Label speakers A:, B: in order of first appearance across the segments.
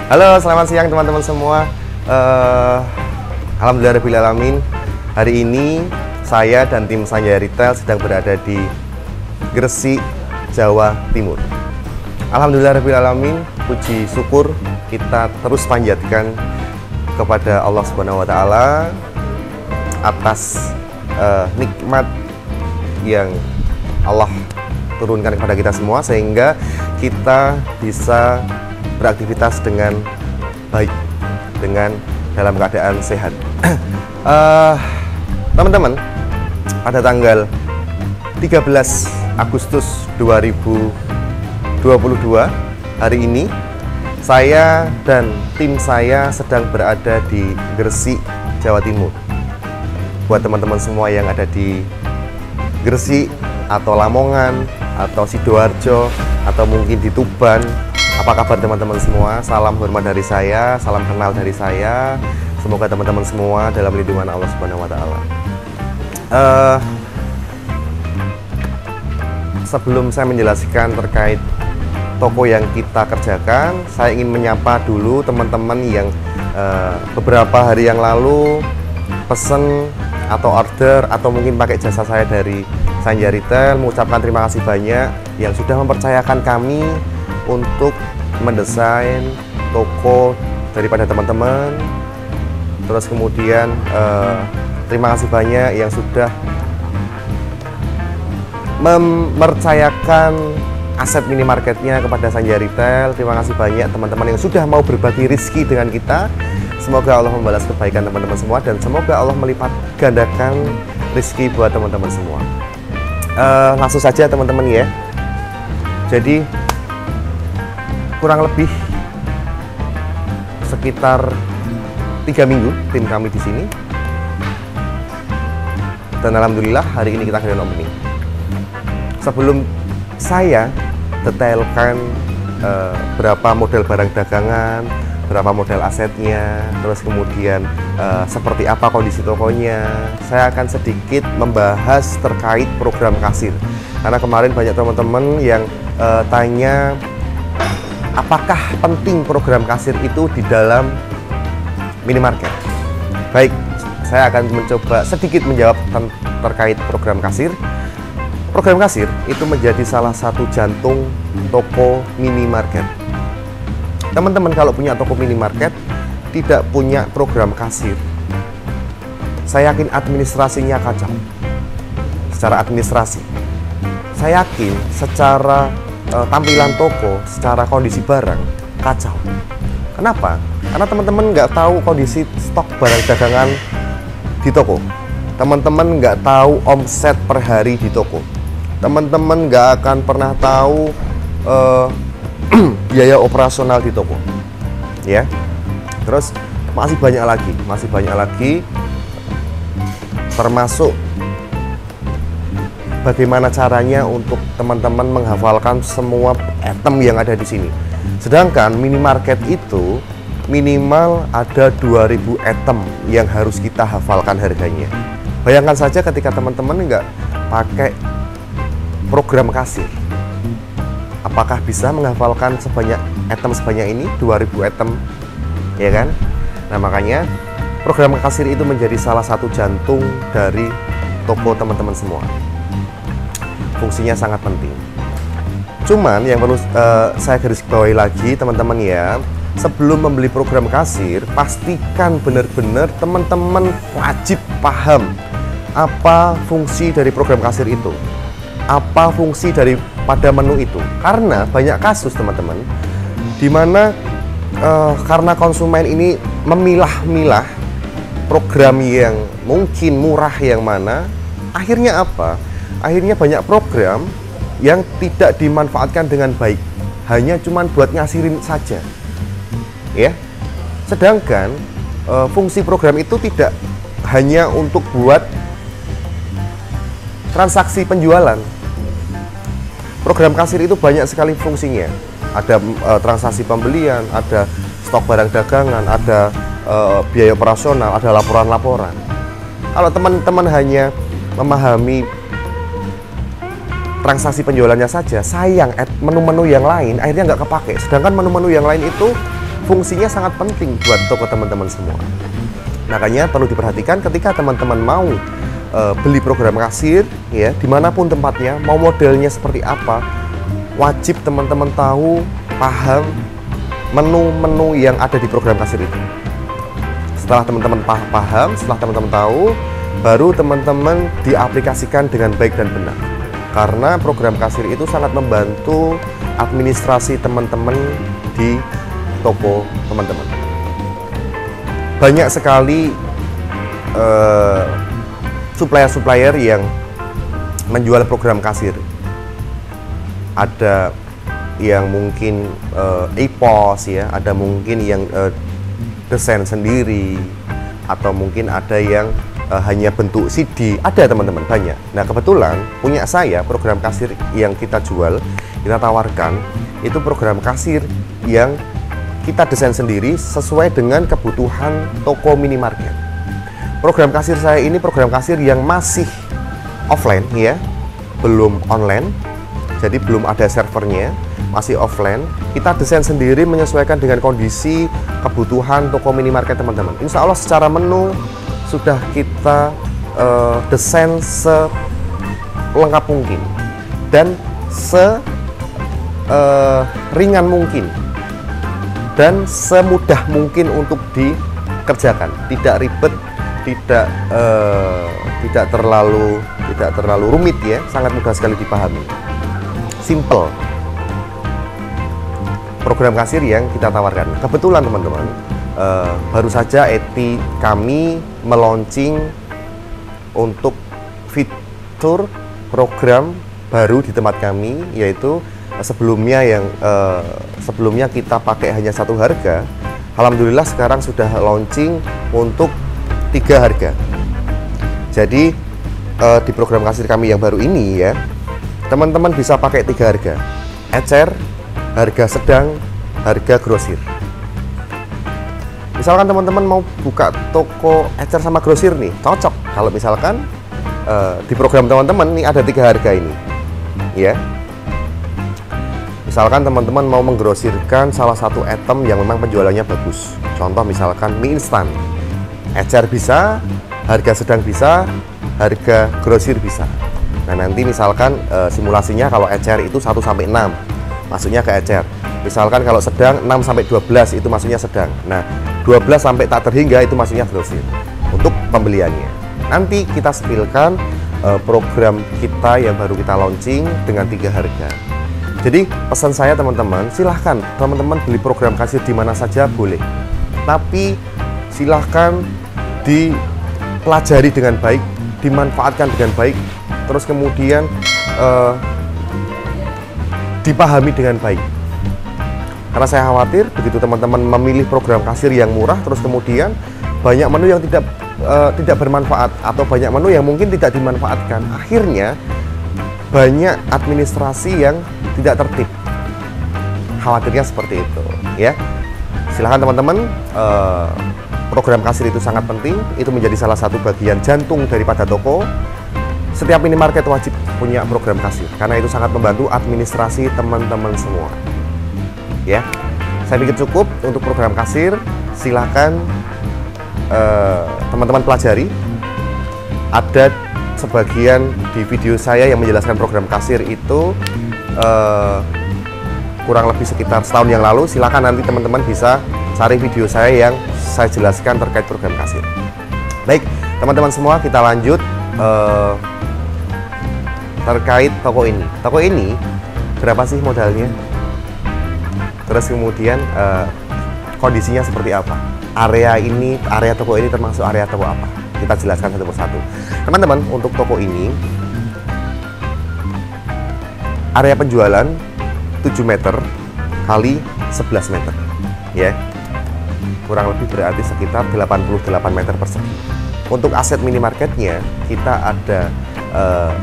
A: Halo, selamat siang teman-teman semua. Alhamdulillahirrahmanirrahim. Hari ini saya dan tim Sanjaya Retail sedang berada di Gresik, Jawa Timur. Alhamdulillahirrahmanirrahim. Puji syukur kita terus panjatkan kepada Allah Subhanahu Wa Taala atas nikmat yang Allah turunkan kepada kita semua, sehingga kita bisa beraktivitas dengan baik, dengan dalam keadaan sehat. Teman-teman, pada tanggal 13 Agustus 2022 hari ini, saya dan tim saya sedang berada di Gresik, Jawa Timur. Buat teman-teman semua yang ada di Gresik atau Lamongan atau Sidoarjo atau mungkin di Tuban, apa kabar teman-teman semua? Salam hormat dari saya, salam kenal dari saya. Semoga teman-teman semua dalam lindungan Allah Subhanahu Wa Taala. Sebelum saya menjelaskan terkait toko yang kita kerjakan, saya ingin menyapa dulu teman-teman yang beberapa hari yang lalu pesen atau order atau mungkin pakai jasa saya dari Sanjaya Retail. Mengucapkan terima kasih banyak yang sudah mempercayakan kami untuk mendesain toko daripada teman-teman. Terus kemudian terima kasih banyak yang sudah mempercayakan aset minimarketnya kepada Sanjaya Retail. Terima kasih banyak teman-teman yang sudah mau berbagi rezeki dengan kita. Semoga Allah membalas kebaikan teman-teman semua, dan semoga Allah melipat gandakan rezeki buat teman-teman semua. Langsung saja teman-teman ya. Jadi kurang lebih sekitar 3 minggu tim kami di sini, dan alhamdulillah hari ini kita grand opening. Sebelum saya detailkan berapa model barang dagangan, berapa model asetnya, terus kemudian seperti apa kondisi tokonya, saya akan sedikit membahas terkait program kasir. Karena kemarin banyak teman-teman yang tanya apakah penting program kasir itu di dalam minimarket. Baik, saya akan mencoba sedikit menjawab terkait program kasir. Program kasir itu menjadi salah satu jantung toko minimarket. Teman-teman kalau punya toko minimarket tidak punya program kasir, saya yakin administrasinya kacau. Secara administrasi, saya yakin secara tampilan toko, secara kondisi barang kacau. Kenapa? Karena teman-teman nggak tahu kondisi stok barang dagangan di toko. Teman-teman nggak tahu omset per hari di toko. Teman-teman nggak akan pernah tahu biaya operasional di toko, ya. Terus masih banyak lagi, termasuk bagaimana caranya untuk teman-teman menghafalkan semua item yang ada di sini. Sedangkan minimarket itu minimal ada 2000 item yang harus kita hafalkan harganya. Bayangkan saja ketika teman-teman nggak pakai program kasir, apakah bisa menghafalkan sebanyak ini, 2000 item, ya kan? Nah, makanya program kasir itu menjadi salah satu jantung dari toko teman-teman semua. Fungsinya sangat penting. Cuman yang perlu saya garis bawahi lagi teman-teman ya, sebelum membeli program kasir, pastikan benar-benar teman-teman wajib paham apa fungsi dari program kasir itu, apa fungsi daripada menu itu. Karena banyak kasus teman-teman dimana karena konsumen ini memilah-milah program yang mungkin murah yang mana, akhirnya apa? Akhirnya banyak program yang tidak dimanfaatkan dengan baik, hanya cuman buat ngasirin saja, ya. Sedangkan fungsi program itu tidak hanya untuk buat transaksi penjualan. Program kasir itu banyak sekali fungsinya. Ada transaksi pembelian, ada stok barang dagangan, ada biaya operasional, ada laporan-laporan. Kalau teman-teman hanya memahami transaksi penjualannya saja, sayang menu-menu yang lain akhirnya nggak kepake. Sedangkan menu-menu yang lain itu fungsinya sangat penting buat toko teman-teman semua. Makanya perlu diperhatikan ketika teman-teman mau beli program kasir, ya, dimanapun tempatnya, mau modelnya seperti apa, wajib teman-teman tahu, paham menu-menu yang ada di program kasir itu. Setelah teman-teman paham, setelah teman-teman tahu, baru teman-teman diaplikasikan dengan baik dan benar. Karena program kasir itu sangat membantu administrasi teman-teman di toko teman-teman. Banyak sekali supplier-supplier yang menjual program kasir. Ada yang mungkin e-pos, ya, ada mungkin yang desain sendiri, atau mungkin ada yang hanya bentuk CD. Ada teman-teman, banyak. Nah, kebetulan punya saya program kasir yang kita jual, kita tawarkan, itu program kasir yang kita desain sendiri sesuai dengan kebutuhan toko minimarket. Program kasir saya ini program kasir yang masih offline, ya, belum online, jadi belum ada servernya, masih offline. Kita desain sendiri menyesuaikan dengan kondisi kebutuhan toko minimarket teman-teman. Insya Allah secara menu sudah kita desain selengkap mungkin dan ringan mungkin dan semudah mungkin untuk dikerjakan, tidak ribet, tidak terlalu rumit, ya, sangat mudah sekali dipahami, simple. Program kasir yang kita tawarkan. Kebetulan teman-teman, baru saja ETI kami meluncing untuk fitur program baru di tempat kami, yaitu sebelumnya kita pakai hanya satu harga. Alhamdulillah sekarang sudah launching untuk 3 harga. Jadi di program kasir kami yang baru ini, ya, teman-teman bisa pakai 3 harga: ecer, harga sedang, harga grosir. Misalkan teman-teman mau buka toko ecer sama grosir nih, cocok kalau misalkan di program teman-teman nih ada 3 harga ini, ya. Misalkan teman-teman mau menggrosirkan salah satu item yang memang penjualannya bagus, contoh misalkan mie instan, ecer bisa, harga sedang bisa, harga grosir bisa. Nah, nanti misalkan simulasinya kalau ecer itu 1-6 masuknya ke ecer. Misalkan kalau sedang 6-12 itu masuknya sedang. Nah, 12 sampai tak terhingga itu masuknya grosir untuk pembeliannya. Nanti kita spilkan program kita yang baru kita launching dengan 3 harga. Jadi pesan saya teman-teman, silahkan teman-teman beli program kasir di mana saja boleh, tapi silahkan dipelajari dengan baik, dimanfaatkan dengan baik, terus kemudian dipahami dengan baik. Karena saya khawatir begitu teman-teman memilih program kasir yang murah, terus kemudian banyak menu yang tidak bermanfaat, atau banyak menu yang mungkin tidak dimanfaatkan. Akhirnya banyak administrasi yang tidak tertib. Khawatirnya seperti itu, ya. Silahkan teman-teman, program kasir itu sangat penting, itu menjadi salah satu bagian jantung daripada toko. Setiap minimarket wajib punya program kasir, karena itu sangat membantu administrasi teman-teman semua, ya. Saya pikir cukup untuk program kasir. Silahkan teman-teman pelajari. Ada sebagian di video saya yang menjelaskan program kasir itu kurang lebih sekitar setahun yang lalu. Silakan nanti teman-teman bisa cari video saya yang saya jelaskan terkait program kasir. Baik, teman-teman semua, kita lanjut terkait toko ini. Toko ini berapa sih modalnya? Terus kemudian kondisinya seperti apa? Area toko ini termasuk area toko apa? Kita jelaskan satu persatu. Teman-teman, untuk toko ini area penjualan 7 meter kali 11 meter, ya. Kurang lebih berarti sekitar 88 meter persegi. Untuk aset minimarketnya kita ada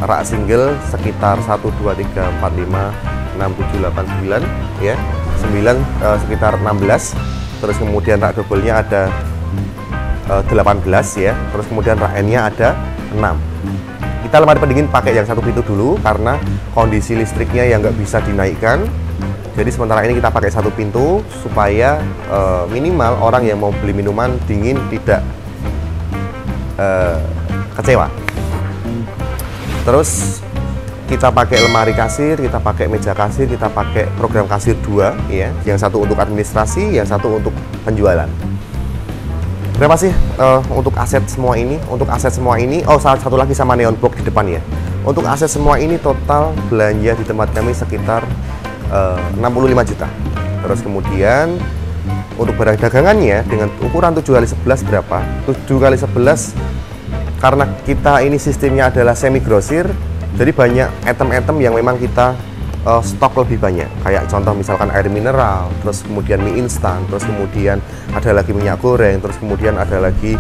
A: rak single sekitar 1, 2, 3, 4, 5, 6, 7, 8, 9, ya. 9 sekitar 16. Terus kemudian rak double-nya ada 18, ya. Terus kemudian rak N-nya ada 6. Kita lemari pendingin pakai yang 1 pintu dulu karena kondisi listriknya yang nggak bisa dinaikkan. Jadi sementara ini kita pakai satu pintu supaya minimal orang yang mau beli minuman dingin tidak kecewa. Terus kita pakai lemari kasir, kita pakai meja kasir, kita pakai program kasir 2 ya. Yang satu untuk administrasi, yang satu untuk penjualan. Berapa sih untuk aset semua ini? Untuk aset semua ini, oh satu lagi sama neon box di depan ya. Untuk aset semua ini total belanja di tempat kami sekitar 65 juta. Terus kemudian untuk barang dagangannya dengan ukuran 7x11 berapa? 7x11 karena kita ini sistemnya adalah semi grosir, jadi banyak item-item yang memang kita stok lebih banyak. Kayak contoh misalkan air mineral, terus kemudian mie instan, terus kemudian ada lagi minyak goreng, terus kemudian ada lagi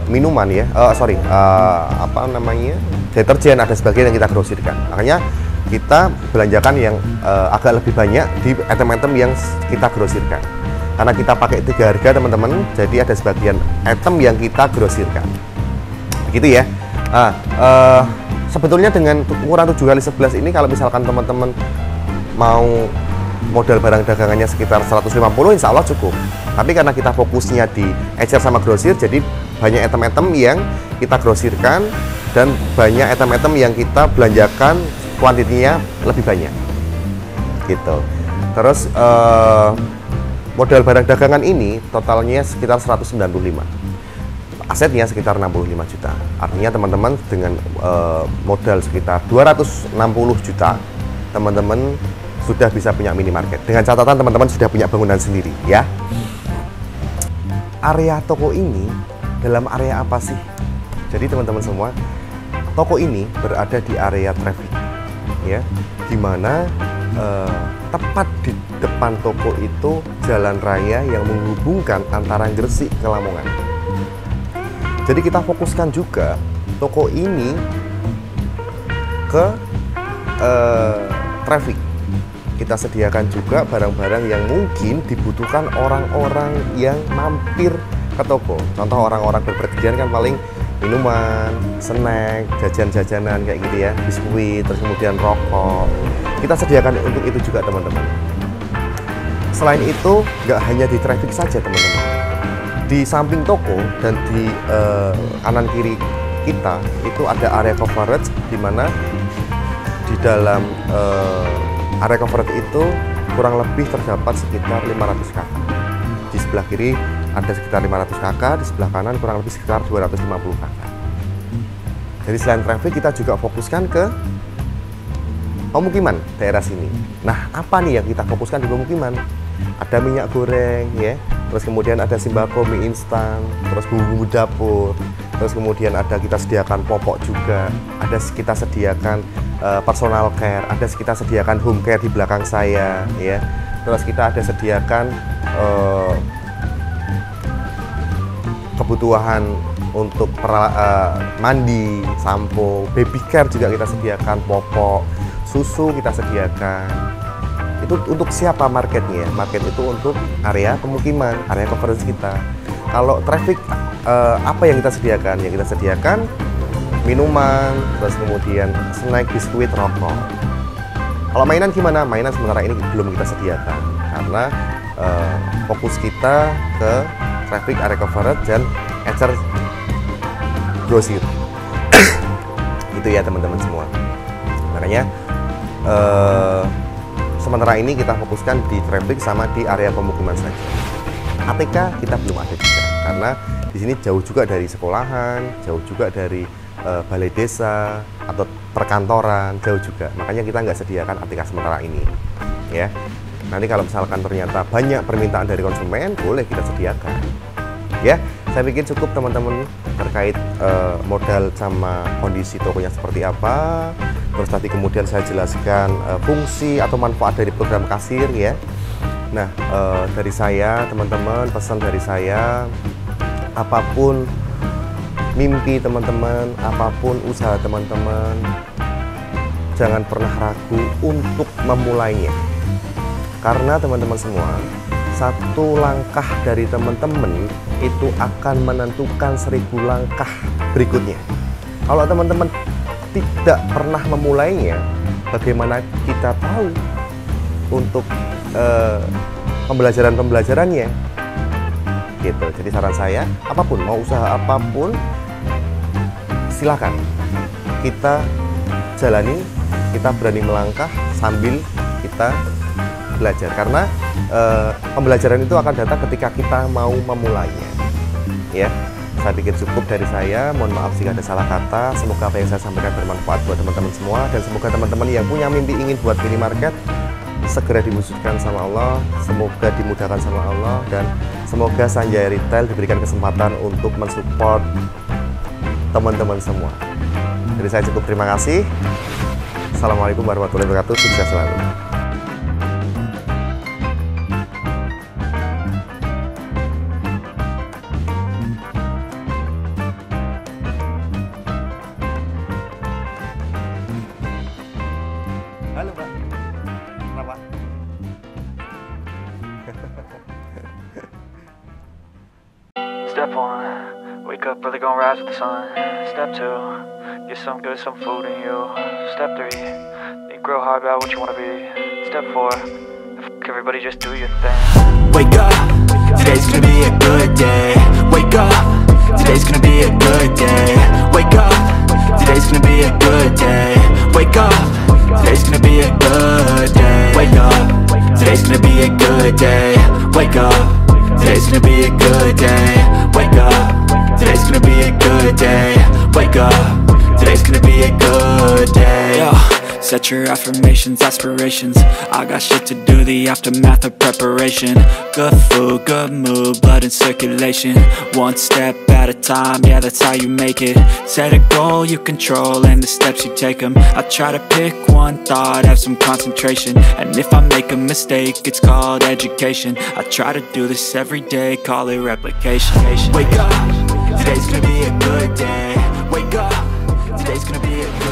A: minuman ya, apa namanya, deterjen, ada sebagian yang kita grosirkan. Makanya kita belanjakan yang agak lebih banyak di item-item yang kita grosirkan. Karena kita pakai 3 harga teman-teman, jadi ada sebagian item yang kita grosirkan. Begitu ya. Sebetulnya dengan ukuran 7x11 ini kalau misalkan teman-teman mau modal barang dagangannya sekitar 150, insya Allah cukup. Tapi karena kita fokusnya di ecer sama grosir, jadi banyak item-item yang kita grosirkan dan banyak item-item yang kita belanjakan kuantitinya lebih banyak gitu. Terus modal barang dagangan ini totalnya sekitar 195, asetnya sekitar 65 juta. Artinya teman-teman dengan modal sekitar 260 juta teman-teman sudah bisa punya minimarket. Dengan catatan teman-teman sudah punya bangunan sendiri ya. Area toko ini dalam area apa sih? Jadi teman-teman semua, toko ini berada di area traffic ya, dimana tepat di depan toko itu jalan raya yang menghubungkan antara Gresik ke Lamongan. Jadi kita fokuskan juga toko ini ke traffic. Kita sediakan juga barang-barang yang mungkin dibutuhkan orang-orang yang mampir ke toko. Contoh orang-orang berpergian kan paling minuman, snack, jajan-jajanan kayak gitu ya, biskuit, terus kemudian rokok. Kita sediakan untuk itu juga teman-teman. Selain itu, nggak hanya di traffic saja teman-teman. Di samping toko dan di kanan kiri kita itu ada area coverage, di mana di dalam area coverage itu kurang lebih terdapat sekitar 500 kakak. Di sebelah kiri ada sekitar 500 kakak, di sebelah kanan kurang lebih sekitar 250 kakak. Jadi selain traffic kita juga fokuskan ke pemukiman daerah sini. Nah, apa nih yang kita fokuskan di pemukiman? Ada minyak goreng ya, terus kemudian ada sembako, mie instan, terus bumbu dapur, terus kemudian ada kita sediakan popok juga, ada kita sediakan personal care, ada kita sediakan home care di belakang saya ya, terus kita ada sediakan kebutuhan untuk mandi, sampo, baby care juga kita sediakan, popok, susu kita sediakan. Itu untuk siapa marketnya? Market itu untuk area pemukiman, area coverage kita. Kalau traffic, apa yang kita sediakan? Yang kita sediakan minuman, terus kemudian snack, biskuit, rokok. Kalau mainan gimana? Mainan sementara ini belum kita sediakan karena fokus kita ke traffic, area coverage, dan ecer grosir. Itu ya teman-teman semua. Makanya sementara ini kita fokuskan di traffic sama di area pemukiman saja. ATK kita belum ada juga karena di sini jauh juga dari sekolahan, jauh juga dari balai desa atau perkantoran, jauh juga. Makanya kita nggak sediakan ATK sementara ini, ya. Nanti kalau misalkan ternyata banyak permintaan dari konsumen, boleh kita sediakan. Ya, saya pikir cukup teman-teman terkait modal sama kondisi tokonya seperti apa. Terus tadi kemudian saya jelaskan fungsi atau manfaat dari program kasir ya. Nah, dari saya teman-teman, pesan dari saya, apapun mimpi teman-teman, apapun usaha teman-teman, jangan pernah ragu untuk memulainya. Karena teman-teman semua, satu langkah dari teman-teman itu akan menentukan 1000 langkah berikutnya. Kalau teman-teman tidak pernah memulainya, bagaimana kita tahu untuk pembelajarannya gitu. Jadi saran saya, apapun, mau usaha apapun, silakan kita jalani, kita berani melangkah sambil kita belajar, karena pembelajaran itu akan datang ketika kita mau memulainya. Ya, saya pikir cukup dari saya. Mohon maaf jika ada salah kata. Semoga apa yang saya sampaikan bermanfaat buat teman-teman semua, dan semoga teman-teman yang punya mimpi ingin buat minimarket segera diwujudkan sama Allah, semoga dimudahkan sama Allah, dan semoga Sanjaya Retail diberikan kesempatan untuk mensupport teman-teman semua. Jadi saya cukup, terima kasih. Assalamualaikum warahmatullahi wabarakatuh. Sukses selalu. Halo Pak, kenapa?
B: Step 1, wake up early, gonna rise with the sun. Step 2, get some good, some food in you. Step 3, think real hard about what you wanna be. Step 4, fuck everybody, just do your thing.
C: Wake up, today's gonna be a good day. Wake up, today's gonna be a good day. Wake up, today's gonna be a good day. Wake up, today's gonna be a good day. Wake up, today's gonna be a good day. Wake up, today's gonna be a good day. Wake up, today's gonna be a good day. Wake up, today's gonna be a good day. Yo, set your affirmations, aspirations. I got shit to do, the aftermath of preparation. Good food, good mood, blood in circulation. One step at a time, yeah, that's how you make it. Set a goal you control and the steps you take them. I try to pick one thought, have some concentration. And if I make a mistake, it's called education. I try to do this every day, call it replication. Wake up, today's gonna be a good day. Wake up, today's gonna be a good day.